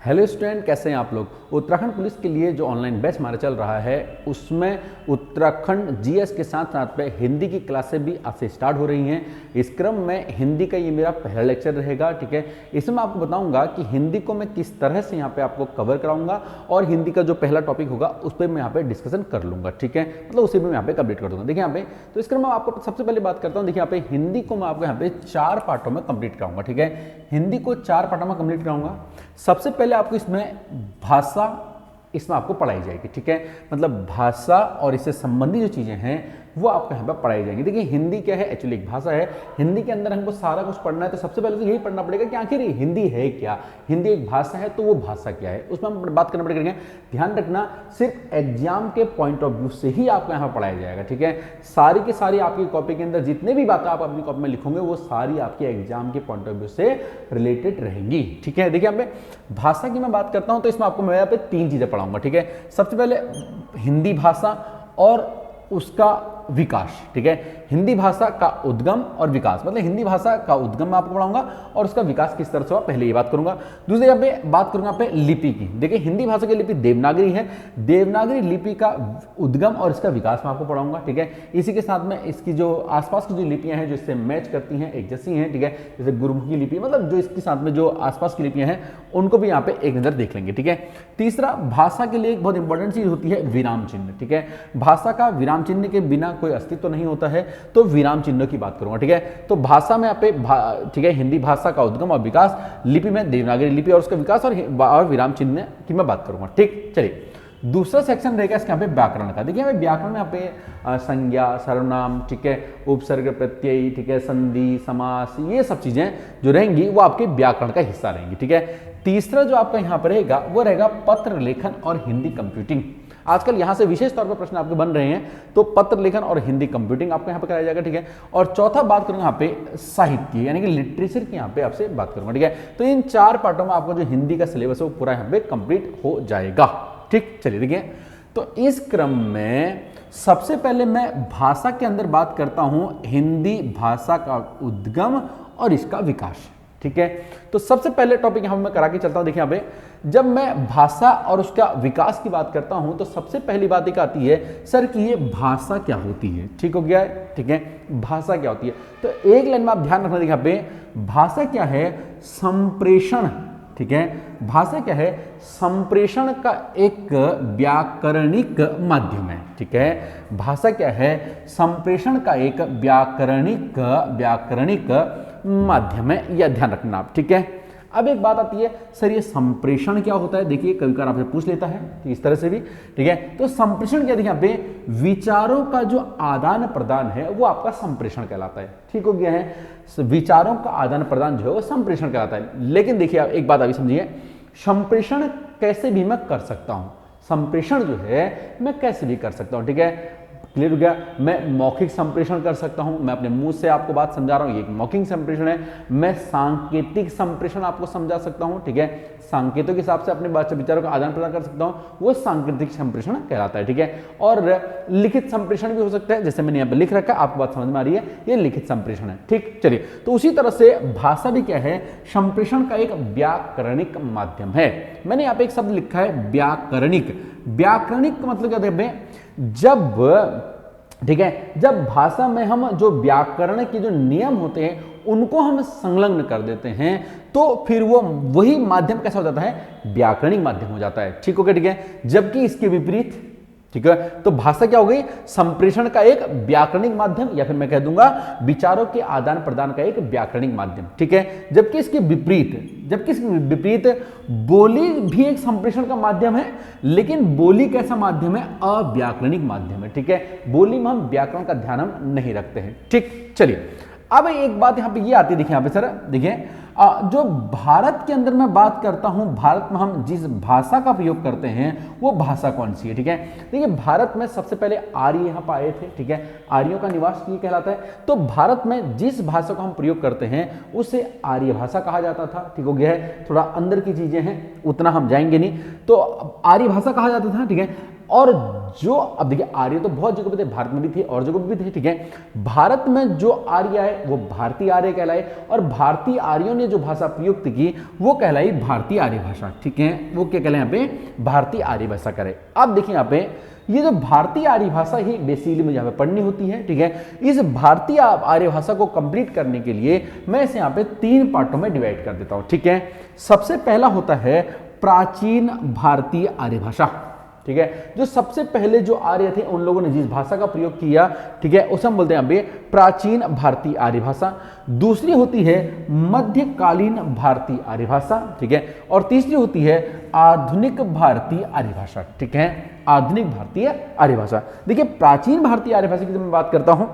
Hello student, कैसे हैं आप लोग। उत्तराखंड पुलिस के लिए जो ऑनलाइन बैच हमारा चल रहा है उसमें उत्तराखंड जीएस के साथ साथ पे हिंदी की क्लासें भी आज से स्टार्ट हो रही हैं। इस क्रम में हिंदी का ये मेरा पहला लेक्चर रहेगा, ठीक है। इसमें मैं आपको बताऊंगा कि हिंदी को मैं किस तरह से यहाँ पे आपको कवर कराऊंगा और हिंदी का जो पहला टॉपिक होगा उस पर मैं यहाँ पे डिस्कशन कर लूंगा, ठीक है। मतलब उसी में मैं यहाँ पे कंप्लीट कर दूंगा। देखिए यहाँ पे तो इस क्रम में आपको सबसे पहले बात करता हूँ। देखिए यहाँ पे हिंदी को मैं आपको यहाँ पे 4 पार्टों में कंप्लीट कराऊंगा, ठीक है। हिंदी को 4 पार्टों में कंप्लीट कराऊंगा। सबसे पहले आपको इसमें भाषा इसमें आपको पढ़ाई जाएगी, ठीक है। मतलब भाषा और इससे संबंधित जो चीजें हैं वो आपको यहाँ पर पढ़ाई जाएंगी। देखिए हिंदी क्या है, एक्चुअली एक भाषा है। हिंदी के अंदर हमको सारा कुछ पढ़ना है तो सबसे पहले तो यही पढ़ना पड़ेगा कि आखिर हिंदी है क्या। हिंदी एक भाषा है तो वो भाषा क्या है उसमें हम बात करना पड़ेगा। ध्यान रखना, सिर्फ एग्जाम के पॉइंट ऑफ व्यू से ही आपको यहाँ पढ़ाया जाएगा, ठीक है। सारी की सारी आपकी कॉपी के अंदर जितने भी बातें आप अपनी कॉपी में लिखोगे वो सारी आपके एग्जाम के पॉइंट ऑफ व्यू से रिलेटेड रहेंगी, ठीक है। देखिए यहाँ पे भाषा की मैं बात करता हूँ तो इसमें आपको मैं यहाँ पे 3 चीजें पढ़ाऊंगा, ठीक है। सबसे पहले हिंदी भाषा और उसका विकास, ठीक है। हिंदी भाषा का उद्गम और विकास, मतलब हिंदी भाषा का उद्गम मैं आपको पढ़ाऊंगा और उसका विकास किस तरह से हुआ पहले ये बात करूंगा। दूसरे यहाँ पे बात करूंगा पे लिपि की। देखिए हिंदी भाषा की लिपि देवनागरी है। देवनागरी लिपि का उद्गम और इसका विकास मैं आपको पढ़ाऊंगा, ठीक है। इसी के साथ में इसकी जो आसपास की जो लिपियां हैं जो इससे मैच करती हैं, एक जैसी हैं, ठीक है। जैसे गुरुमुखी लिपि, मतलब जो इसके साथ में जो आसपास की लिपियां हैं उनको भी यहाँ पे एक नजर देख लेंगे, ठीक है। तीसरा, भाषा के लिए एक बहुत इंपॉर्टेंट चीज होती है विराम चिन्ह, ठीक है। भाषा का विराम चिन्ह के बिना कोई अस्तित्व नहीं होता है, तो विराम चिन्ह की बात करूंगा, ठीक है। तो भाषा में यहाँ पे ठीक है, हिंदी भाषा का उद्गम और विकास, लिपि में देवनागरी लिपि और उसका विकास और विराम चिन्ह की मैं बात करूंगा, ठीक। चलिए दूसरा सेक्शन रहेगा इसके यहाँ पे व्याकरण का। देखिए व्याकरण में यहाँ पे संज्ञा, सर्वनाम, ठीक है, उपसर्ग, प्रत्यय, ठीक है, संधि, समास, ये सब चीजें जो रहेंगी वो आपके व्याकरण का हिस्सा रहेंगी, ठीक है। तीसरा जो आपका यहाँ पर रहेगा वो रहेगा पत्र लेखन और हिंदी कंप्यूटिंग। आजकल यहाँ से विशेष तौर पर प्रश्न आपके बन रहे हैं, तो पत्र लेखन और हिंदी कंप्यूटिंग आपको यहाँ पे कराया जाएगा, ठीक है। और चौथा बात करूंगा यहाँ पे साहित्य यानी कि लिटरेचर की यहाँ पे आपसे बात करूंगा, ठीक है। तो इन 4 पार्टों में आपको जो हिंदी का सिलेबस है वो पूरा यहाँ पे कंप्लीट हो जाएगा, ठीक। चलिए देखिए, तो इस क्रम में सबसे पहले मैं भाषा के अंदर बात करता हूं हिंदी भाषा का उद्गम और इसका विकास, ठीक है। तो सबसे पहले टॉपिक यहां मैं करा के चलता हूं। देखिए यहाँ पे जब मैं भाषा और उसका विकास की बात करता हूं तो सबसे पहली बात एक आती है सर कि ये भाषा क्या होती है, ठीक हो गया है, ठीक है। भाषा क्या होती है, तो एक लाइन में आप ध्यान रखना। देखिए यहाँ पे भाषा क्या है, संप्रेषण, ठीक है। भाषा क्या है, संप्रेषण का एक व्याकरणिक माध्यम है, ठीक है। भाषा क्या है, संप्रेषण का एक व्याकरणिक माध्यम है, यह ध्यान रखना आप, ठीक है। अब एक बात आती है सर ये संप्रेषण क्या होता है। देखिए कभी कभार आपसे पूछ लेता है तो इस तरह से भी, ठीक है। तो संप्रेषण क्या, देखिए यहाँ पे विचारों का जो आदान प्रदान है वो आपका संप्रेषण कहलाता है, ठीक हो गया है। विचारों का आदान प्रदान जो है वो संप्रेषण कहलाता है। लेकिन देखिए एक बात अभी समझिए, संप्रेषण कैसे भी मैं कर सकता हूं। संप्रेषण जो है मैं कैसे भी कर सकता हूं, ठीक है। क्लियर हो गया। मैं मौखिक संप्रेषण कर सकता हूं, मैं अपने मुंह से आपको बात समझा रहा हूं, ये मौखिक संप्रेषण है। मैं सांकेतिक संप्रेषण आपको समझा सकता हूं, ठीक है। सांकेतों के हिसाब से अपने विचारों का आदान प्रदान कर सकता हूं, वो सांकेतिक संप्रेषण कहलाता है, ठीक है। और लिखित संप्रेषण भी हो सकता है, जैसे मैंने यहाँ पे लिख रखा है, आपको बात समझ में आ रही है, ये लिखित संप्रेषण है, ठीक। चलिए तो उसी तरह से भाषा भी क्या है, संप्रेषण का एक व्याकरणिक माध्यम है। मैंने यहाँ पे एक शब्द लिखा है व्याकरणिक। व्याकरणिक का मतलब क्या है, जब, ठीक है, जब भाषा में हम जो व्याकरण के जो नियम होते हैं उनको हम संलग्न कर देते हैं तो फिर वो वही माध्यम कैसा हो जाता है, व्याकरणिक माध्यम हो जाता है, ठीक हो गया, ठीक है। जबकि इसके विपरीत, ठीक है, तो भाषा क्या हो गई, संप्रेषण का एक व्याकरणिक माध्यम, या फिर मैं कह दूंगा विचारों के आदान प्रदान का एक व्याकरणिक माध्यम, ठीक है। जबकि इसके विपरीत बोली भी एक संप्रेषण का माध्यम है, लेकिन बोली कैसा माध्यम है, अव्याकरणिक माध्यम है, ठीक है। बोली में हम व्याकरण का ध्यान हम नहीं रखते हैं, ठीक। चलिए अब एक बात यहां पे ये आती है, देखिए यहां पे सर देखिए जो भारत के अंदर मैं बात करता हूं, भारत में हम जिस भाषा का प्रयोग करते हैं वो भाषा कौन सी है, ठीक है। देखिए भारत में सबसे पहले आर्य यहाँ पर आए थे, ठीक है। आर्यों का निवास ये कहलाता है। तो भारत में जिस भाषा को हम प्रयोग करते हैं उसे आर्य भाषा कहा जाता था, ठीक हो गया है। थोड़ा अंदर की चीजें हैं, उतना हम जाएंगे नहीं, तो आर्य भाषा कहा जाता था, ठीक है। और जो अब देखिए आर्य तो बहुत जगह पे थे, भारत में भी थे और जगह पे भी थे, ठीक है। भारत में जो आर्य आए वो भारतीय आर्य कहलाए और भारतीय आर्यों ने जो भाषा प्रयुक्त की वो कहलाई भारतीय आर्य भाषा, ठीक है। वो क्या कहलाए यहाँ पे भारतीय आर्य भाषा करे। अब देखिए यहाँ पे ये जो भारतीय आर्य भाषा ही बेसिकली मुझे यहाँ पे पढ़नी होती है, ठीक है। इस भारतीय आर्य भाषा को कंप्लीट करने के लिए मैं इसे यहाँ पे 3 पार्टों में डिवाइड कर देता हूँ, ठीक है। सबसे पहला होता है प्राचीन भारतीय आर्य भाषा, ठीक है। जो सबसे पहले जो आर्य थे उन लोगों ने जिस भाषा का प्रयोग किया, ठीक है, उसे हम बोलते हैं यहाँ पे प्राचीन भारतीय आर्य भाषा। दूसरी होती है मध्यकालीन भारतीय आर्य भाषा, ठीक है। और तीसरी होती है आधुनिक भारतीय आर्य भाषा, ठीक है, आधुनिक भारतीय आर्य भाषा। देखिए प्राचीन भारतीय आर्य भाषा की जब मैं बात करता हूं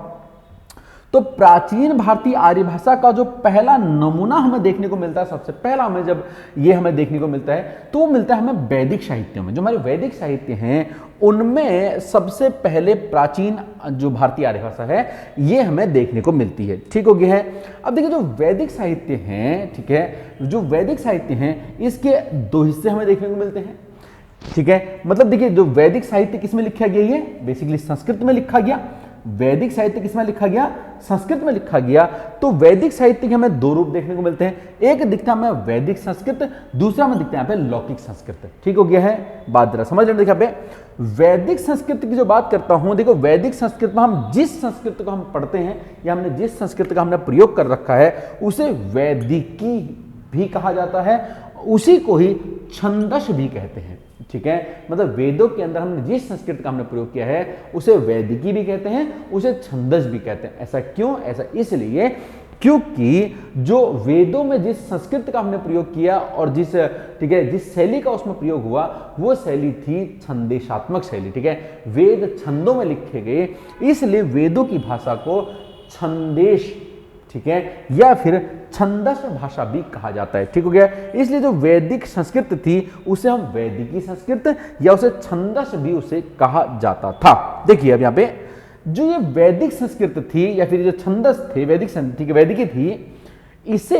तो प्राचीन भारतीय आर्य भाषा का जो पहला नमूना हमें देखने को मिलता है, सबसे पहला हमें जब ये हमें देखने को मिलता है तो वो मिलता है हमें वैदिक साहित्यों में। जो हमारे वैदिक साहित्य हैं उनमें सबसे पहले प्राचीन जो भारतीय आर्य भाषा है ये हमें देखने को मिलती है, ठीक हो गया है। अब देखिए जो वैदिक साहित्य हैं, ठीक है, जो वैदिक साहित्य हैं इसके 2 हिस्से हमें देखने को मिलते हैं, ठीक है। मतलब देखिए जो वैदिक साहित्य किसमें लिखा गया, ये बेसिकली संस्कृत में लिखा गया। वैदिक साहित्य किसमें लिखा गया, संस्कृत में लिखा गया। तो वैदिक साहित्य के हमें 2 रूप देखने को मिलते हैं, एक दिखता है हमें वैदिक संस्कृत, दूसरा में दिखता है यहाँ पे लौकिक संस्कृत, ठीक हो गया है। बात जरा समझ लेना। देखिए यहाँ पे वैदिक संस्कृत की जो बात करता हूं, देखो वैदिक संस्कृत में हम जिस संस्कृत को हम पढ़ते हैं या हमने जिस संस्कृत का हमने प्रयोग कर रखा है उसे वैदिकी भी कहा जाता है, उसी को ही छंदस भी कहते हैं, ठीक है। मतलब वेदों के अंदर हमने जिस संस्कृत का हमने प्रयोग किया है उसे वैदिकी भी कहते हैं, उसे छंदस भी कहते हैं। ऐसा क्यों? ऐसा इसलिए क्योंकि जो वेदों में जिस संस्कृत का हमने प्रयोग किया और जिस, ठीक है, जिस शैली का उसमें प्रयोग हुआ वो शैली थी छंदेशात्मक शैली, ठीक है। वेद छंदों में लिखे गए, इसलिए वेदों की भाषा को छंदेश, ठीक है, या फिर छंदस भाषा भी कहा जाता है, ठीक हो गया। इसलिए जो वैदिक संस्कृत थी उसे हम वैदिकी संस्कृत या उसे छंदस भी उसे कहा जाता था। देखिए अब यहाँ पे जो ये वैदिक संस्कृत थी या फिर जो छंदस थे वैदिक, ठीक है, वैदिकी थी, इसे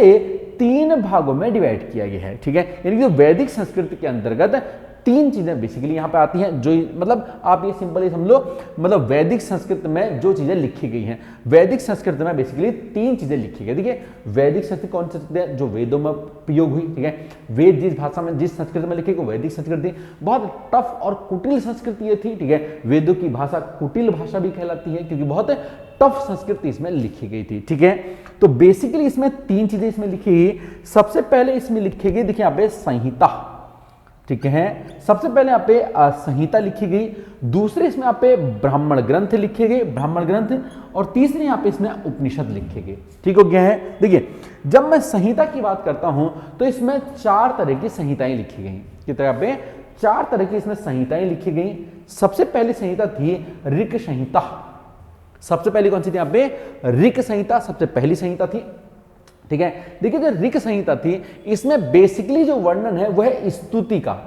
3 भागों में डिवाइड किया गया है, ठीक है। यानी कि वैदिक संस्कृति के अंतर्गत 3 चीजें बेसिकली यहाँ पे आती हैं, जो मतलब आप ये सिंपली समझ लो, मतलब वैदिक संस्कृत में जो चीजें लिखी गई हैं, वैदिक संस्कृत में बेसिकली 3 चीजें लिखी गई। देखिए वैदिक संस्कृत कौन सी संस्कृत है, जो वेदों में प्रयोग हुई, ठीक है। वेद जिस भाषा में जिस संस्कृत में लिखे गए वैदिक संस्कृत थी, बहुत टफ और कुटिल संस्कृति ये थी, ठीक है। वेदों की भाषा कुटिल भाषा भी कहलाती है क्योंकि बहुत टफ संस्कृति इसमें लिखी गई थी, ठीक है। तो बेसिकली इसमें 3 चीजें इसमें लिखी गई। सबसे पहले इसमें लिखी गई, देखिए यहाँ पे संहिता, ठीक है, सबसे पहले यहाँ पे संहिता लिखी गई। दूसरे इसमें यहाँ पे ब्राह्मण ग्रंथ लिखे गए, ब्राह्मण ग्रंथ, और तीसरे यहाँ पे इसमें उपनिषद लिखे गए, ठीक हो गया है। देखिए जब मैं संहिता की बात करता हूं तो इसमें 4 तरह की संहिताएं लिखी गई। किस तरह पे 4 तरह की इसमें संहिताएं लिखी गई। सबसे पहली संहिता थी ऋक संहिता। सबसे पहली कौन सी थी यहाँ पे? ऋक संहिता सबसे पहली संहिता थी, ठीक है। देखिए जो ऋक संहिता थी इसमें बेसिकली जो वर्णन है वह है स्तुति का।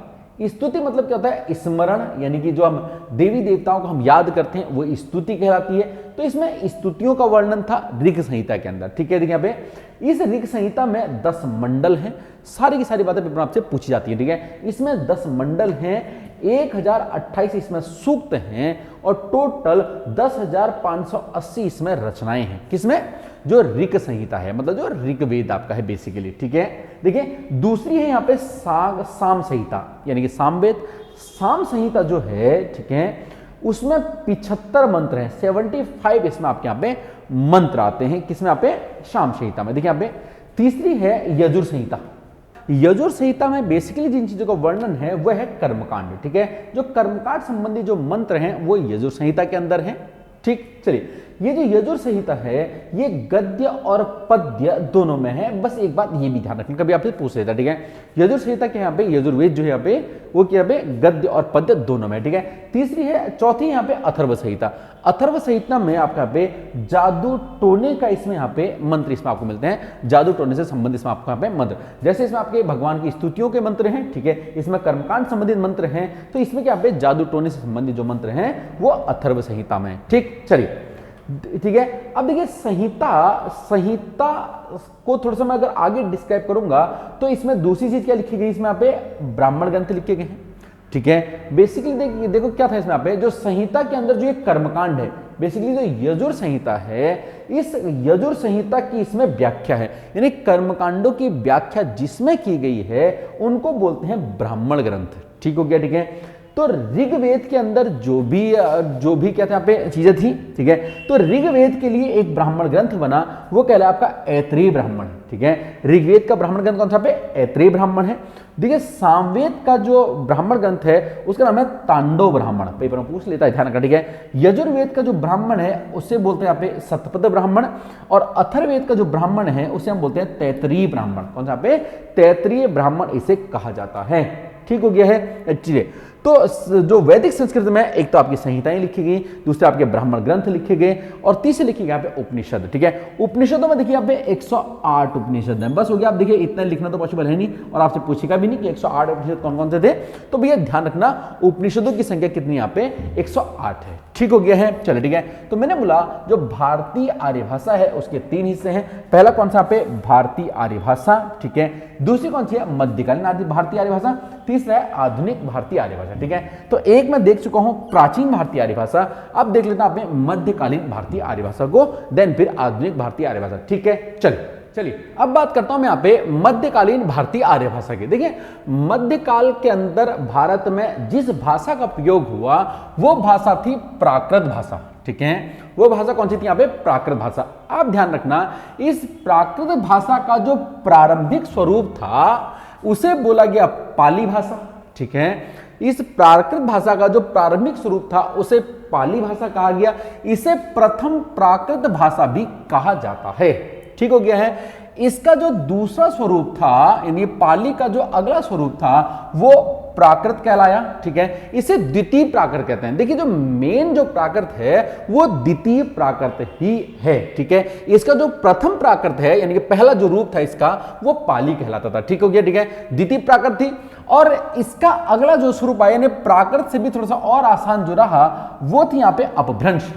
स्तुति मतलब क्या होता है? स्मरण, यानी कि जो हम देवी देवताओं को हम याद करते हैं वो स्तुति कहलाती है। तो इसमें स्तुतियों का वर्णन था ऋक संहिता के अंदर, ठीक है। देखिए यहाँ पे इस ऋक संहिता में 10 मंडल हैं, सारी की सारी बातें पेपर आपसे पूछी जाती है, ठीक है। इसमें 10 मंडल हैं, 1028 इसमें सूक्त हैं और टोटल 10,580 इसमें रचनाएं हैं। किसमें? जो ऋक संहिता है, मतलब जो ऋग्वेद आपका है बेसिकली, ठीक है। देखिए दूसरी है यहाँ पे साम संहिता, यानी कि सामवेद। साम संहिता जो है, ठीक है, उसमें 75 मंत्र हैं, 75 इसमें आपके यहाँ पे मंत्र आते हैं। किसमें? यहाँ पे साम संहिता में। देखिए यहाँ पे तीसरी है यजुर संहिता। यजुर संहिता में बेसिकली जिन चीजों का वर्णन है वह है कर्मकांड, ठीक है। जो कर्मकांड संबंधी जो मंत्र हैं वो यजुर संहिता के अंदर हैं, ठीक। चलिए ये जो यजुर संहिता है ये गद्य और पद्य दोनों में है। बस एक बात ये भी ध्यान रखना, कभी आपसे पूछ लेता, ठीक है। यजुर संहिता के यहाँ पे यजुर्वेद जो है यहाँ पे वो क्या पे गद्य और पद्य दोनों में, ठीक है। तीसरी है, चौथी यहाँ पे अथर्व संहिता। अथर्व संहिता में आपका यहाँ पे जादू टोने का इसमें यहाँ पे मंत्र इसमें आपको मिलते हैं, जादू टोने से संबंधित इसमें आपको यहाँ पे मंत्र, जैसे इसमें आपके भगवान की स्तुतियों के मंत्र हैं, ठीक है। इसमें कर्मकांड संबंधित मंत्र हैं, तो इसमें क्या पे जादू टोने से संबंधित जो मंत्र हैं वो अथर्व संहिता में, ठीक। चलिए ठीक है। अब देखिए संहिता को थोड़ा सा मैं अगर आगे डिस्क्राइब करूंगा तो इसमें दूसरी चीज क्या लिखी गई, इसमें यहाँ पे ब्राह्मण ग्रंथ लिखे गए हैं, ठीक है। बेसिकली देखो क्या था इसमें, पे जो संहिता के अंदर जो एक कर्मकांड है, बेसिकली जो यजुर संहिता है, इस यजुर संहिता की इसमें व्याख्या है, यानी कर्मकांडों की व्याख्या जिसमें की गई है उनको बोलते हैं ब्राह्मण ग्रंथ। ठीक हो गया, ठीक है। तो ऋग्वेद के अंदर जो भी क्या था यहाँ पे चीजें थी, ठीक है। तो ऋग्वेद के लिए एक ब्राह्मण ग्रंथ बना, वो कहला आपका ऐत्रेय ब्राह्मण, ठीक है। ऋग्वेद का ब्राह्मण ग्रंथ कौन सा पे, ऐत्रेय ब्राह्मण है। देखिए सामवेद का जो ब्राह्मण ग्रंथ है उसका नाम है तांडव ब्राह्मण, पेपर में पूछ लेता है, ध्यान रखना, ठीक है। यजुर्वेद का जो ब्राह्मण है उससे बोलते हैं यहाँ पे शतपथ ब्राह्मण, और अथर्ववेद का जो ब्राह्मण है उसे हम बोलते हैं तैतरीय ब्राह्मण। कौन सा पे, तैतरीय ब्राह्मण इसे कहा जाता है। ठीक हो गया है, चलिए। तो जो वैदिक संस्कृत में एक तो आपकी संहिताएं लिखी गई, दूसरे आपके ब्राह्मण ग्रंथ लिखे गए, और तीसरे लिखी गई यहाँ पे उपनिषद, ठीक है। उपनिषदों में देखिए यहाँ पे 108 उपनिषद हैं, बस हो गया। आप देखिए इतना लिखना तो पॉसिबल है नहीं, और आपसे पूछेगा भी नहीं कि 108 उपनिषद कौन कौन से थे, तो भैया ध्यान रखना उपनिषदों की संख्या कितनी यहाँ पे 108 है। ठीक हो गया है, चलो ठीक है। तो मैंने बोला जो भारतीय आर्य भाषा है उसके 3 हिस्से हैं। पहला कौन सा पे, भारतीय आर्य भाषा, ठीक है। दूसरी कौन सी है, मध्यकालीन भारतीय आर्य भाषा। तीसरा है आधुनिक भारतीय आर्य भाषा, ठीक है। तो एक मैं देख चुका हूं प्राचीन भारतीय आर्य भाषा, अब देख लेता हूं आपने मध्यकालीन भारतीय आर्य भाषा को, देन फिर आधुनिक भारतीय आर्य भाषा, ठीक है। चलिए अब बात करता हूं मैं यहाँ पे मध्यकालीन भारतीय आर्य भाषा की। देखिए मध्यकाल के अंदर भारत में जिस भाषा का प्रयोग हुआ वो भाषा थी प्राकृत भाषा, ठीक है। वो भाषा कौन सी थी यहाँ पे, प्राकृत भाषा। आप ध्यान रखना इस प्राकृत भाषा का जो प्रारंभिक स्वरूप था उसे बोला गया पाली भाषा, ठीक है। इस प्राकृत भाषा का जो प्रारंभिक स्वरूप था उसे पाली भाषा कहा गया। इसे प्रथम प्राकृत भाषा भी कहा जाता है। ठीक हो गया है। इसका जो दूसरा स्वरूप था, यानी पाली का जो अगला स्वरूप था वो प्राकृत कहलाया, ठीक है। इसे द्वितीय प्राकृत कहते हैं। देखिए जो मेन जो प्राकृत है वो द्वितीय प्राकृत ही है, ठीक है। इसका जो प्रथम प्राकृत है यानी कि पहला जो रूप था इसका वो पाली कहलाता था। ठीक हो गया, ठीक है। द्वितीय प्राकृत थी, और इसका अगला जो स्वरूप आया यानी प्राकृत से भी थोड़ा सा और आसान जो रहा वो थी यहाँ पे अपभ्रंश।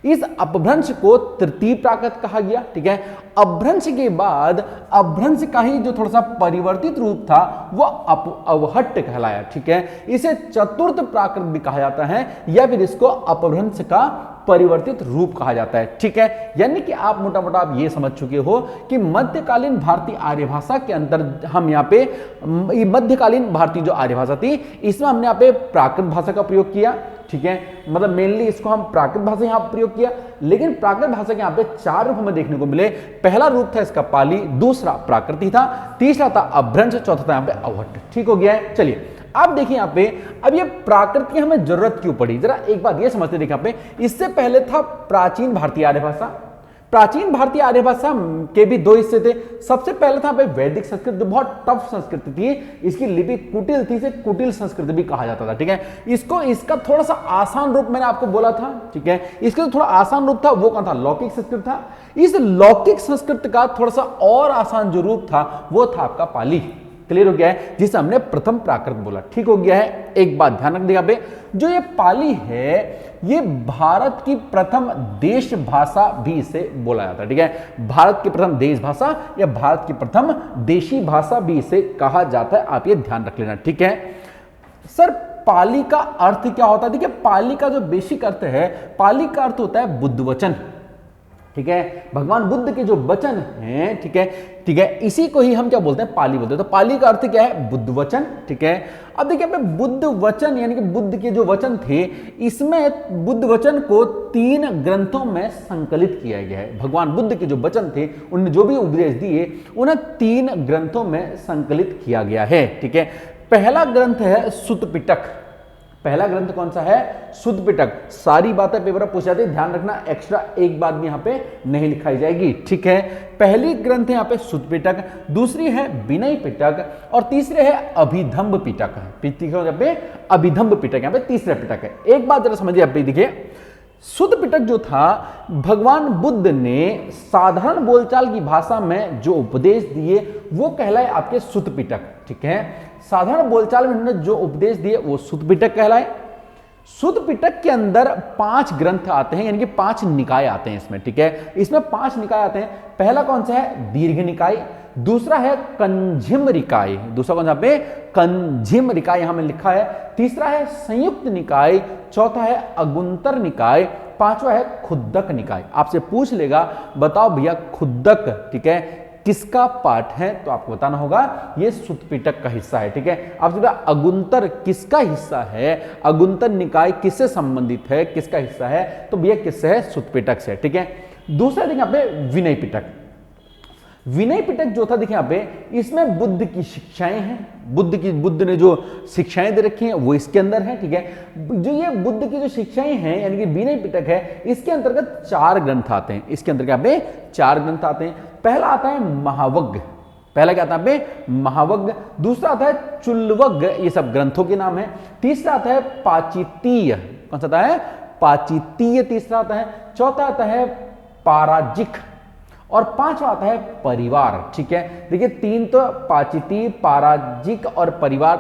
इस अपभ्रंश को तृतीय प्राकृत कहा गया, ठीक है। अपभ्रंश के बाद अपभ्रंश का ही जो थोड़ा सा परिवर्तित रूप था वो अवहट्ट कहलाया, ठीक है। इसे चतुर्थ प्राकृत भी कहा जाता है, या फिर इसको अपभ्रंश का परिवर्तित रूप कहा जाता है, ठीक है। यानी कि आप मोटा मोटा आप ये समझ चुके हो कि मध्यकालीन भारतीय आर्य भाषा के अंदर हम यहाँ पे मध्यकालीन भारतीय जो आर्य भाषा थी इसमें हमने यहाँ पे प्राकृत भाषा का प्रयोग किया, ठीक है। मतलब मेनली इसको हम प्राकृत भाषा यहाँ प्रयोग किया, लेकिन प्राकृत भाषा के यहाँ पे 4 रूप हमें देखने को मिले। पहला रूप था इसका पाली, दूसरा प्राकृति था, तीसरा था अपभ्रंश, चौथा था यहाँ पे अवहट्ट। ठीक हो गया है। चलिए अब देखिए यहाँ पे, अब ये प्राकृत की हमें जरूरत क्यों पड़ी, जरा एक बात ये समझते देखिए यहाँ पे। इससे पहले था प्राचीन भारतीय आर्य भाषा। प्राचीन भारतीय आर्य भाषा के भी 2 हिस्से थे। सबसे पहले था वैदिक संस्कृत जो बहुत टफ संस्कृत थी, इसकी लिपि कुटिल थी, इसे कुटिल संस्कृत भी कहा जाता था, ठीक है। इसका थोड़ा सा आसान रूप मैंने आपको बोला था, ठीक है। इसका जो थोड़ा आसान रूप था वो कौन था, लौकिक संस्कृत था। इस लौकिक संस्कृत का थोड़ा सा और आसान जो रूप था वो था आपका पाली। क्लियर हो गया है, जिसे हमने प्रथम प्राकृत बोला। ठीक हो गया है। एक बात ध्यान रख दिया पे, जो ये पाली है ये भारत की प्रथम देश भाषा भी इसे बोला जाता है, ठीक है। भारत की प्रथम देश भाषा या भारत की प्रथम देशी भाषा भी इसे कहा जाता है, आप ये ध्यान रख लेना, ठीक है। सर पाली का अर्थ क्या होता है, देखिए पाली का जो बेसिक अर्थ है, पाली का अर्थ होता है बुद्ध वचन, ठीक है। भगवान बुद्ध के जो वचन हैं, ठीक है, ठीक है, इसी को ही हम क्या बोलते हैं, पाली बोलते हैं। तो पाली का अर्थ क्या है, बुद्ध वचन, ठीक है। अब देखिए पे बुद्ध वचन यानी कि बुद्ध के जो वचन थे, इसमें बुद्ध वचन को 3 ग्रंथों में संकलित किया गया है। भगवान बुद्ध के जो वचन थे उन्होंने जो भी उपदेश दिए उन्हें 3 ग्रंथों में संकलित किया गया है, ठीक है। पहला ग्रंथ है सुत्त पिटक। पहला ग्रंथ कौन सा है, सुत्त पिटक। सारी बातें पेपर में पूछ जाती है, ध्यान रखना, एक्स्ट्रा एक बात भी यहाँ पे नहीं लिखाई जाएगी, ठीक है। पहली ग्रंथ है यहाँ पे सुत्त पिटक, दूसरी है विनय पिटक, और तीसरे है अभिधम्ब पिटक। यहाँ पे अभिधम्ब पिटक, यहाँ पे तीसरा पिटक है। एक बात जरा समझिए, आप देखिए सुत्त पिटक जो था भगवान बुद्ध ने साधारण बोलचाल की भाषा में जो उपदेश दिए वो कहलाए आपके सुत्त पिटक, ठीक है। साधारण बोलचाल में उन्होंने जो उपदेश दिए वो सुत्त पिटक कहलाए। सुत्त पिटक के अंदर 5 ग्रंथ आते हैं, यानी कि 5 निकाय आते हैं इसमें, ठीक है। इसमें 5 निकाय आते हैं। पहला कौन सा है, दीर्घ निकाय, दूसरा है कंझिम निकाय, दूसरा कौन सा पे कंझिम निकाय यहां में लिखा है। तीसरा है संयुक्त निकाय, चौथा है अगुंतर निकाय, पांचवा है खुद्दक निकाय। आपसे पूछ लेगा बताओ भैया खुद्दक, ठीक है, किसका पार्ट है, तो आपको बताना होगा ये सुत्पिटक का हिस्सा है, ठीक है। आपसे अगुंतर किसका हिस्सा है, अगुंतर निकाय किससे संबंधित है, किसका हिस्सा है, तो भैया किससे है, सुत्पिटक से, ठीक है। दूसरा देखिए यहाँ पे विनय पिटक। विनय पिटक जो था देखिए यहाँ पे, इसमें बुद्ध की शिक्षाएं हैं, बुद्ध ने जो शिक्षाएं दे रखी हैं वो इसके अंदर है, ठीक है। जो ये बुद्ध की जो शिक्षाएं हैं यानी कि विनय पिटक है, इसके अंतर्गत 4 ग्रंथ आते हैं, इसके अंतर्गत यहाँ पे 4 ग्रंथ आते हैं। पहला आता है महावग्ग, पहला क्या आता है यहाँ पे, महावग्ग। दूसरा आता है चुल्लवग्ग, ये सब ग्रंथों के नाम है। तीसरा आता है पाचितीय, कौन सा आता है, पाचितीय तीसरा आता है। चौथा आता है पाराजिक और पांचवा आता है परिवार, ठीक है। देखिए 3 तो पाचिती, पाराजिक और परिवार,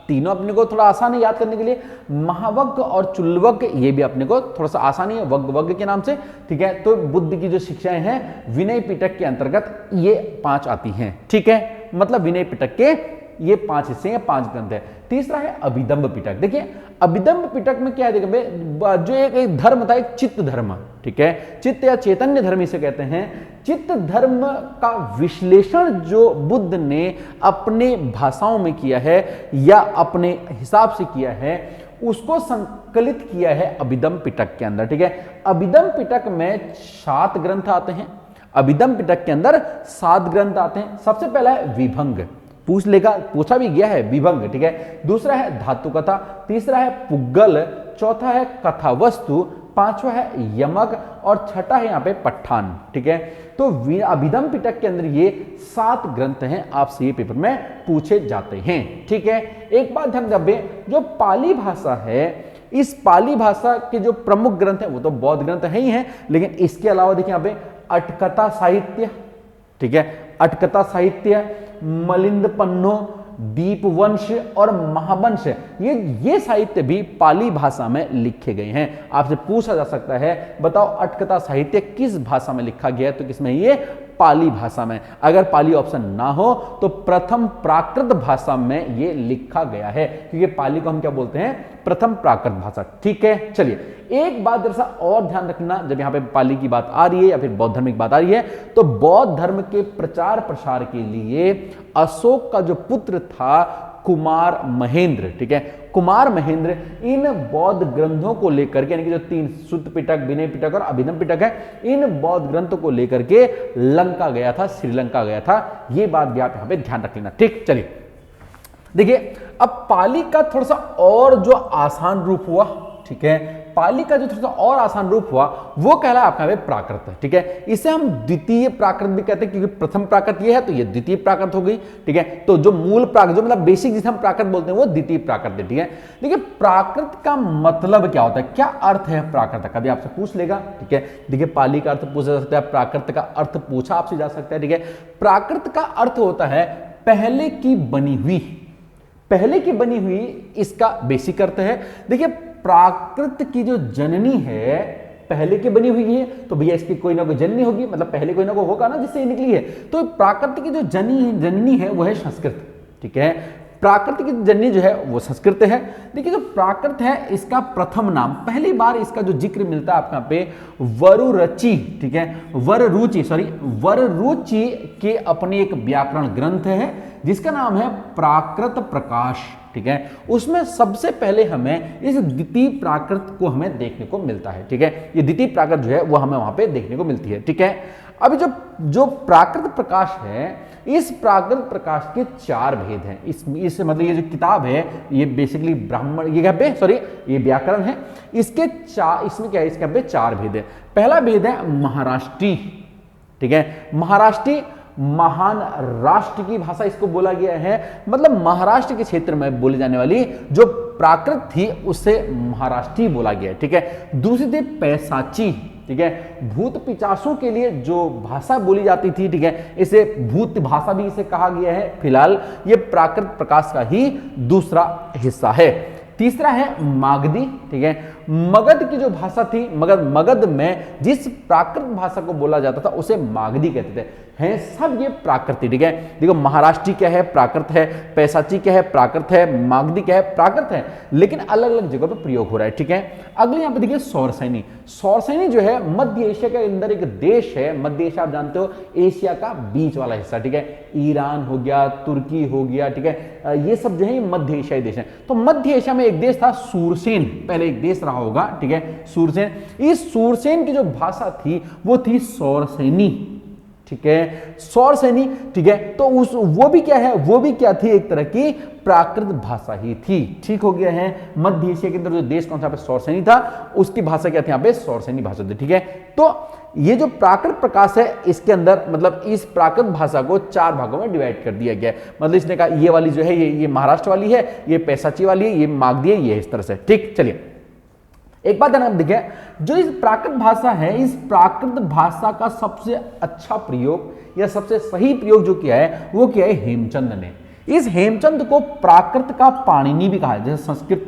तीनों अपने को थोड़ा आसान है याद करने के लिए। महावग्ग और चुल्लवग्ग ये भी अपने को थोड़ा सा आसानी है वग्ग के नाम से, ठीक है। तो बुद्ध की जो शिक्षाएं हैं विनय पिटक के अंतर्गत ये 5 आती हैं, ठीक है। मतलब विनय पिटक के ये 5 हिस्से हैं, 5 ग्रंथ है। तीसरा है अभिदम्भ पिटक। देखिए अभिदम्भ पिटक में क्या है, देखिए जो एक धर्म था, एक चित्त धर्म, ठीक है, चित्त या चैतन्य धर्म इसे कहते हैं। चित्त धर्म का विश्लेषण जो बुद्ध ने अपने भाषाओं में किया है या अपने हिसाब से किया है, उसको संकलित किया है अभिदम्भ पिटक के अंदर, ठीक है। अभिदम्भ पिटक में 7 ग्रंथ आते हैं, अभिदम्भ पिटक के अंदर 7 ग्रंथ आते हैं। सबसे पहला है विभंग, पूछा भी गया है विभंग, ठीक है। दूसरा है धातु कथा, तीसरा है पुग्गल, चौथा है कथा वस्तु, पांचवा है यमक और छठा है यहाँ पे पठान, ठीक है। तो अभिदम्भ पिटक के अंदर ये 7 ग्रंथ हैं, आपसे ये पेपर में पूछे जाते हैं, ठीक है। एक बात ध्यान रखें, जो पाली भाषा है, इस पाली भाषा के जो प्रमुख ग्रंथ हैं वो तो बौद्ध ग्रंथ है ही हैं, लेकिन इसके अलावा देखिए यहाँ पे अटकथा साहित्य, ठीक है, अटकथा साहित्य, मलिंद पन्नो, दीपवंश और महावंश, ये साहित्य भी पाली भाषा में लिखे गए हैं। आपसे पूछा जा सकता है बताओ अटकथा साहित्य किस भाषा में लिखा गया है, तो किसमें, ये पाली भाषा में। अगर पाली ऑप्शन ना हो तो प्रथम प्राकृत भाषा में ये लिखा गया है, क्योंकि पाली को हम क्या बोलते हैं, प्रथम प्राकृत भाषा, ठीक है। चलिए एक बात जरा और ध्यान रखना, जब यहाँ पे पाली की बात आ रही है या फिर बौद्ध धर्म की बात आ रही है, तो बौद्ध धर्म के प्रचार प्रसार के लिए अशोक का जो पुत्र था कुमार महेंद्र, ठीक है, कुमार महेंद्र इन बौद्ध ग्रंथों को लेकर के, यानी कि जो 3 सुत्त पिटक, विनय पिटक और अभिदम्भ पिटक है, इन बौद्ध ग्रंथों को लेकर के लंका गया था, श्रीलंका गया था। ये बात भी आप यहाँ पे ध्यान रख लेना, ठीक। चलिए देखिए अब पाली का थोड़ा सा और जो आसान रूप हुआ, ठीक है, पाली का जो थोड़ा सा और आसान रूप हुआ वो कहला आपका यहाँ पे प्राकृत है, ठीक है। इसे हम द्वितीय प्राकृत भी कहते हैं, क्योंकि प्रथम प्राकृत ये है तो ये द्वितीय प्राकृत हो गई, ठीक है। तो जो मूल प्राकृत, जो मतलब बेसिक जिसे हम प्राकृत बोलते हैं, वो द्वितीय प्राकृत है, ठीक है। देखिए प्राकृत का मतलब क्या होता है, क्या अर्थ है प्राकृत का, भी आपसे पूछ लेगा, ठीक है। देखिए पाली का अर्थ पूछा जा सकता है, प्राकृत का अर्थ पूछा आपसे जा सकता है, ठीक है। प्राकृत का अर्थ होता है पहले की बनी हुई, पहले की बनी हुई, इसका बेसिक अर्थ है। देखिए प्राकृत की जो जननी है पहले की बनी हुई है, तो भैया इसकी कोई ना कोई जननी होगी, मतलब पहले कोई ना कोई होगा ना जिससे ये निकली है। तो प्राकृत की जो जननी है वो है संस्कृत, ठीक है। प्राकृत की जननी जो है वो संस्कृत है। देखिए जो प्राकृत है इसका प्रथम नाम, पहली बार इसका जो जिक्र मिलता है आपका पे वरुरुचि, ठीक है, वरुरुचि के अपने एक व्याकरण ग्रंथ है जिसका नाम है प्राकृत प्रकाश, ठीक है। उसमें सबसे पहले हमें इस द्वितीय प्राकृत को हमें देखने को मिलता है, ठीक है। ये द्वितीय प्राकृत जो है वो हमें वहां पे देखने को मिलती है, ठीक है। अभी जो प्राकृत प्रकाश है, इस प्राकृत प्रकाश के 4 भेद हैं। इस मतलब ये जो किताब है ये बेसिकली ब्राह्मण, ये क्या पे सॉरी ये व्याकरण है, इसके 4, इसमें क्या है, इसके पे 4 भेद है। पहला भेद है महाराष्ट्री, ठीक है। महाराष्ट्री महान राष्ट्र की भाषा इसको बोला गया है, मतलब महाराष्ट्र के क्षेत्र में बोली जाने वाली जो प्राकृत थी उससे महाराष्ट्री बोला गया है, ठीक है। दूसरी थी पैसाची, ठीक है, भूत पिचासों के लिए जो भाषा बोली जाती थी, ठीक है, इसे भूत भाषा भी इसे कहा गया है। फिलहाल ये प्राकृत प्रकाश का ही दूसरा हिस्सा है। तीसरा है मागधी, ठीक है। मगध की जो भाषा थी, मगध में जिस प्राकृत भाषा को बोला जाता था उसे मागधी कहते थे। हैं सब ये प्राकृत, ठीक है। देखो महाराष्ट्री क्या है, प्राकृत है, पैसाची क्या है, प्राकृत है, मागधी क्या है, प्राकृत है, लेकिन अलग अलग जगह पे प्रयोग हो रहा है, ठीक है। अगले यहाँ पे देखिए सौरसैनी। सौरसैनी जो है मध्य एशिया के अंदर एक देश है। मध्य एशिया आप जानते हो एशिया का बीच वाला हिस्सा, ठीक है। ईरान हो गया, तुर्की हो गया, ठीक है, ये सब जो है मध्य एशियाई देश है। तो मध्य एशिया में एक देश था सूरसेन, पहले एक देश रहा होगा, ठीक है, सूरसेन। इस सूरसेन की जो भाषा थी वो थी सौरसैनी, ठीक है, सौरसैनी, ठीक है। तो उस वो भी क्या है, वो भी क्या थी, एक तरह की प्राकृत भाषा ही थी, ठीक हो गया है। मध्य एशिया के अंदर जो देश कौन सा पे सौरसैनी था, उसकी भाषा क्या थी यहाँ पे, सौरसैनी भाषा थी, ठीक है। तो ये जो प्राकृत प्रकाश है इसके अंदर मतलब इस प्राकृत भाषा को 4 भागों में डिवाइड कर दिया गया है। मतलब इसने कहा ये वाली जो है ये महाराष्ट्र वाली है, ये पैसाची वाली है, ये मागधी है, ये इस तरह से, ठीक। चलिए एक बात ध्यान देखिए, जो इस प्राकृत भाषा है, इस प्राकृत भाषा का सबसे अच्छा प्रयोग या सबसे सही प्रयोग जो किया है वो किया है हेमचंद ने। इस हेमचंद को प्राकृत का पाणिनि भी कहा है, जैसे संस्कृत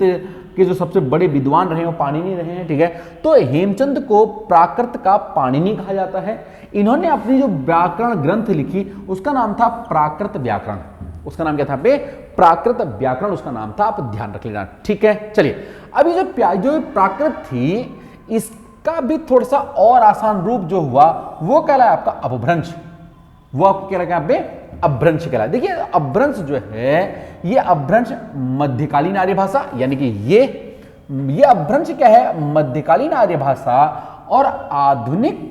के जो सबसे बड़े विद्वान रहे हैं वो पाणिनि रहे हैं, ठीक है। तो हेमचंद को प्राकृत का पाणिनि कहा जाता है। इन्होंने अपनी जो व्याकरण ग्रंथ लिखी उसका नाम था प्राकृत व्याकरण। उसका नाम क्या था पे, प्राकृत व्याकरण उसका नाम था, आप ध्यान रख लेना, ठीक है। चलिए अभी जो प्राकृत थी इसका भी थोड़ा सा और आसान रूप जो हुआ वो कहलाया आपका अपभ्रंश। वो आपको क्या लगा यहाँ पे, अपभ्रंश कहलाया। देखिए अपभ्रंश जो है ये अपभ्रंश मध्यकालीन आर्य भाषा, यानी कि ये अपभ्रंश क्या है, मध्यकालीन आर्य भाषा और आधुनिक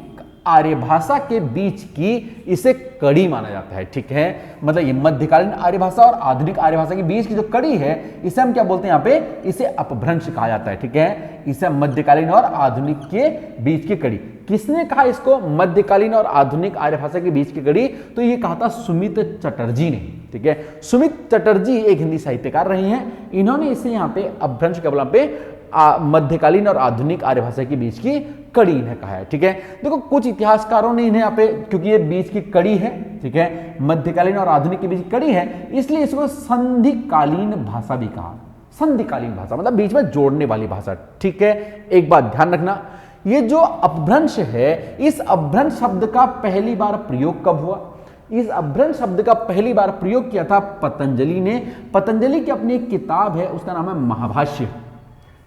आर्य भाषा के बीच की इसे कड़ी माना जाता है, ठीक है। मतलब ये मध्यकालीन आर्य भाषा और आधुनिक आर्य भाषा के बीच की जो कड़ी है इसे हम क्या बोलते हैं यहाँ पे, इसे अपभ्रंश कहा जाता है, ठीक है। इसे मध्यकालीन और आधुनिक के बीच की कड़ी। किसने कहा इसको मध्यकालीन और आधुनिक आर्य भाषा के बीच की कड़ी, तो ये कहा था सुमित चटर्जी ने, ठीक है। सुमित चटर्जी एक हिंदी साहित्यकार रहे हैं, इन्होंने इसे यहाँ पे अपभ्रंश क्या बोला पे, मध्यकालीन और आधुनिक आर्य भाषा के बीच की कड़ी इन्हें कहा है, ठीक है। देखो कुछ इतिहासकारों ने इन्हें यहाँ पे, क्योंकि ये बीच की कड़ी है, ठीक है, मध्यकालीन और आधुनिक के बीच की कड़ी है, इसलिए इसको संधिकालीन भाषा भी कहा। संधिकालीन भाषा मतलब बीच में जोड़ने वाली भाषा, ठीक है। एक बात ध्यान रखना, ये जो अपभ्रंश है, इस अपभ्रंश शब्द का पहली बार प्रयोग कब हुआ, इस अपभ्रंश शब्द का पहली बार प्रयोग किया था पतंजलि ने। पतंजलि की अपनी एक किताब है उसका नाम है महाभाष्य।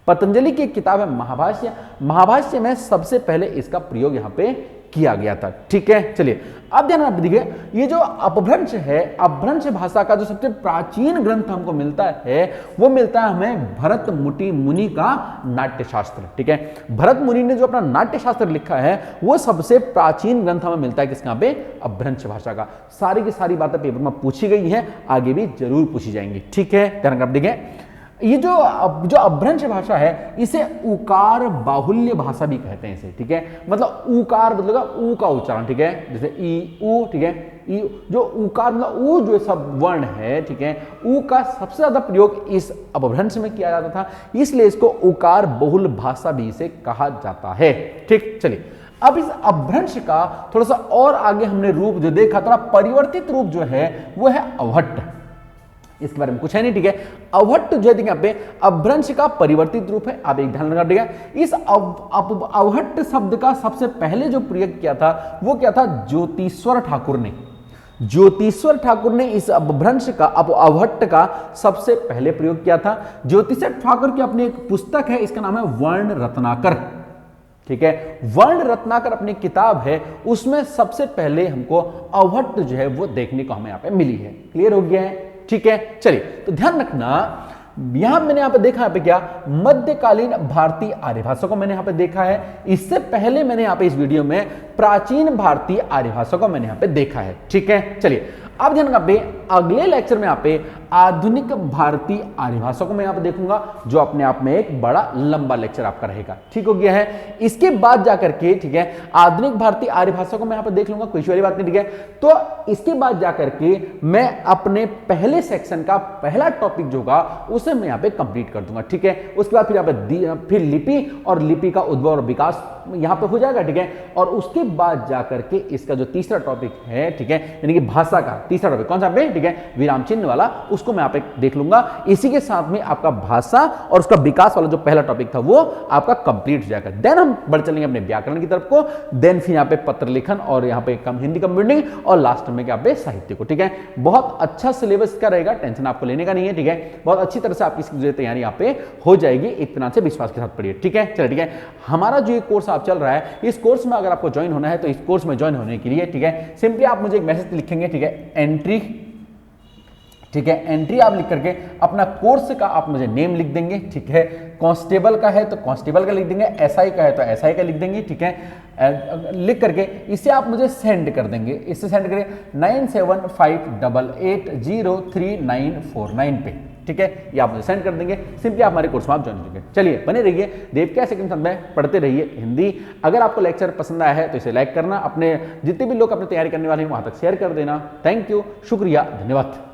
पतंजलि की एक किताब है महाभाष्य। महाभाष्य में सबसे पहले इसका प्रयोग यहाँ पे किया गया था, ठीक है। चलिए अब ध्यान दीजिए, ये जो अपभ्रंश है, अपभ्रंश भाषा का जो सबसे प्राचीन ग्रंथ हमको मिलता है वो मिलता है हमें भरत मुनि का नाट्यशास्त्र, ठीक है। भरत मुनि ने जो अपना नाट्यशास्त्र लिखा है वो सबसे प्राचीन ग्रंथ हमें मिलता है किसका, यहाँ पे अपभ्रंश भाषा का। सारी की सारी बातें पेपर में पूछी गई है, आगे भी जरूर पूछी जाएंगी, ठीक है। ध्यान देखिए, ये जो अपभ्रंश भाषा है इसे उकार बाहुल्य भाषा भी कहते हैं इसे, ठीक है। मतलब उकार मतलब ऊ का उच्चारण, ठीक है, जैसे ई ऊ, ठीक है। ई जो उकार मतलब ऊ जो सब वर्ण है, ठीक है, ऊ का सबसे ज्यादा प्रयोग इस अपभ्रंश में किया जाता था, इसलिए इसको उकार बहुल भाषा भी इसे कहा जाता है, ठीक। चलिए अब इस अपभ्रंश का थोड़ा सा और आगे हमने रूप जो देखा, थोड़ा परिवर्तित रूप जो है वो है अवहट्ट। इसके बारे में कुछ है नहीं, ठीक है। अवहट्ट जो है यहाँ पे अपभ्रंश का परिवर्तित रूप है। आप एक ध्यान रखिएगा, इस अवहट्ट शब्द का सबसे पहले जो प्रयोग किया था वो क्या था, ज्योतिश्वर ठाकुर ने। ज्योतिश्वर ठाकुर ने इस अपभ्रंश का अवहट्ट का सबसे पहले प्रयोग किया था। ज्योतिश्वर ठाकुर की अपनी एक पुस्तक है, इसका नाम है वर्ण रत्नाकर, ठीक है। वर्ण रत्नाकर अपनी किताब है, उसमें सबसे पहले हमको अवहट्ट जो है वो देखने को हमें यहाँ पे मिली है। क्लियर हो गया है, ठीक है। चलिए तो ध्यान रखना, यहां मैंने यहां पे देखा, यहां पे क्या, मध्यकालीन भारतीय आर्य भाषा को मैंने यहां पे देखा है। इससे पहले मैंने यहां पे इस वीडियो में प्राचीन भारतीय आर्य भाषा को मैंने यहां पे देखा है, ठीक है। चलिए अब ध्यान पे अगले लेक्चर में यहाँ पे आधुनिक भारतीय आर्य भाषा को मैं यहाँ पे देखूंगा, जो अपने आप में एक बड़ा लंबा लेक्चर आपका रहेगा, ठीक हो गया है। इसके बाद जाकर के, ठीक है, आधुनिक भारतीय आर्य भाषा को मैं यहाँ पे देख लूंगा, कोई वाली बात नहीं, ठीक है। तो इसके बाद जाकर के मैं अपने पहले सेक्शन का पहला टॉपिक जो होगा उसे मैं यहाँ पे कंप्लीट कर दूंगा, ठीक है। उसके बाद फिर यहाँ पे फिर लिपि और लिपि का उद्भव और विकास यहाँ पे हो जाएगा, ठीक है। और उसके बाद जाकर के इसका जो तीसरा टॉपिक है, ठीक है, यानी कि भाषा का तीसरा टॉपिक कौन सा पे, ठीक है, विराम चिन्ह वाला, उसको मैं यहाँ पे देख लूंगा। इसी के साथ में आपका भाषा और उसका विकास वाला जो पहला टॉपिक था वो आपका कंप्लीट हो जाएगा। देन हम बढ़ चलेंगे अपने व्याकरण की तरफ को, देन फिर यहाँ पे पत्र लेखन और यहाँ पे हिंदी कंप्यूटिंग और लास्ट में यहाँ पे साहित्य को। ठीक है, बहुत अच्छा सिलेबस का रहेगा, टेंशन आपको लेने का नहीं है। ठीक है, बहुत अच्छी तरह से आपकी इसकी तैयारी यहाँ पे हो जाएगी, इतना से विश्वास के साथ पढ़िए। ठीक है, चलिए ठीक है, हमारा जो ये कोर्स आप चल रहा है, इस कोर्स में अगर आपको ज्वाइन होना है तो इस कोर्स में ज्वाइन होने के लिए ठीक है सिंपली आप मुझे एक मैसेज लिखेंगे। ठीक है, एंट्री, ठीक है, एंट्री आप लिख करके अपना कोर्स का आप मुझे नेम लिख देंगे। ठीक है, कांस्टेबल का है तो कांस्टेबल का लिख देंगे, एसआई का है तो एसआई का लिख देंगे। ठीक है, लिख करके इसे आप मुझे सेंड कर देंगे। इससे सेंड करें 975888034949 पे। ठीक है, ये आप मुझे सेंड कर देंगे, सिंपली आप हमारे कोर्स में आप ज्वाइन होंगे। चलिए बने रहिए, देवक्या सेकंड साथ में पढ़ते रहिए हिंदी। अगर आपको लेक्चर पसंद आया है तो इसे लाइक करना, अपने जितने भी लोग अपनी तैयारी करने वाले हैं वहां तक शेयर कर देना। थैंक यू, शुक्रिया, धन्यवाद।